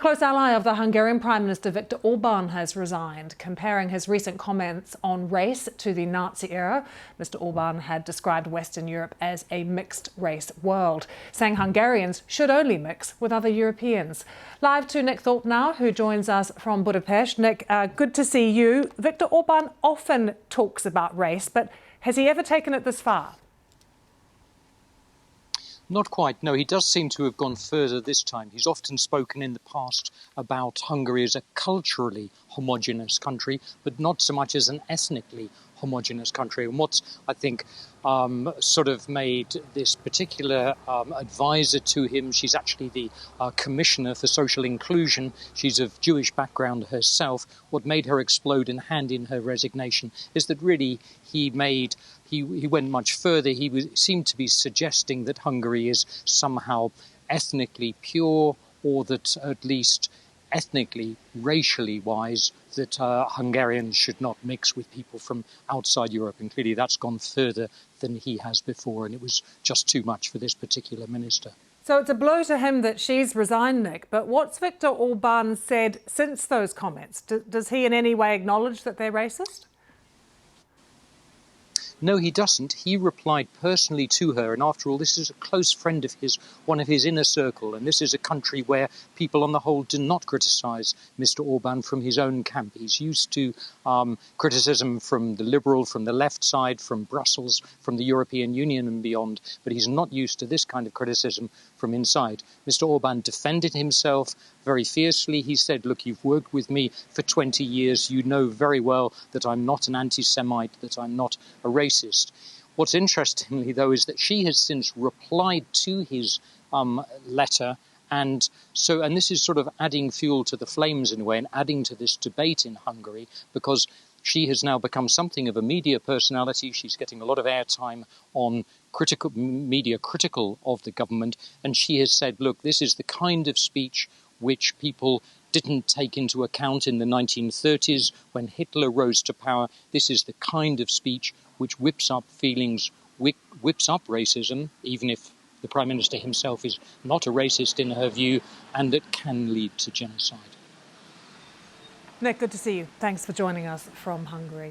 A close ally of the Hungarian Prime Minister Viktor Orban has resigned, comparing his recent comments on race to the Nazi era. Mr. Orban had described Western Europe as a mixed-race world, saying Hungarians should only mix with other Europeans. Live to Nick Thorpe now, who joins us from Budapest. Nick, good to see you. Viktor Orban often talks about race, but has he ever taken it this far? Not quite, no. He does seem to have gone further this time. He's often spoken in the past about Hungary as a culturally homogenous country, but not so much as an ethnically homogenous country. And what's, I think, sort of made this particular advisor to him, she's actually the Commissioner for Social Inclusion. She's of Jewish background herself. What made her explode and hand in her resignation is that really he went much further. He seemed to be suggesting that Hungary is somehow ethnically pure, or that at least ethnically, racially wise, that Hungarians should not mix with people from outside Europe. And clearly that's gone further than he has before, and it was just too much for this particular minister. So it's a blow to him that she's resigned, Nick, but what's Viktor Orban said since those comments? Does he in any way acknowledge that they're racist? No, he doesn't. He replied personally to her, and after all, this is a close friend of his, one of his inner circle, and this is a country where people on the whole do not criticise Mr. Orban from his own camp. He's used to criticism from the liberal, from the left side, from Brussels, from the European Union and beyond, but he's not used to this kind of criticism from inside. Mr. Orban defended himself very fiercely. He said, look, you've worked with me for 20 years. You know very well that I'm not an anti-Semite, that I'm not a racist. What's interestingly, though, is that she has since replied to his letter. And this is sort of adding fuel to the flames in a way, and adding to this debate in Hungary, because she has now become something of a media personality. She's getting a lot of airtime on media critical of the government. And she has said, look, this is the kind of speech which people didn't take into account in the 1930s when Hitler rose to power. This is the kind of speech which whips up feelings, whips up racism, even if the Prime Minister himself is not a racist in her view, and that can lead to genocide. Nick, good to see you. Thanks for joining us from Hungary.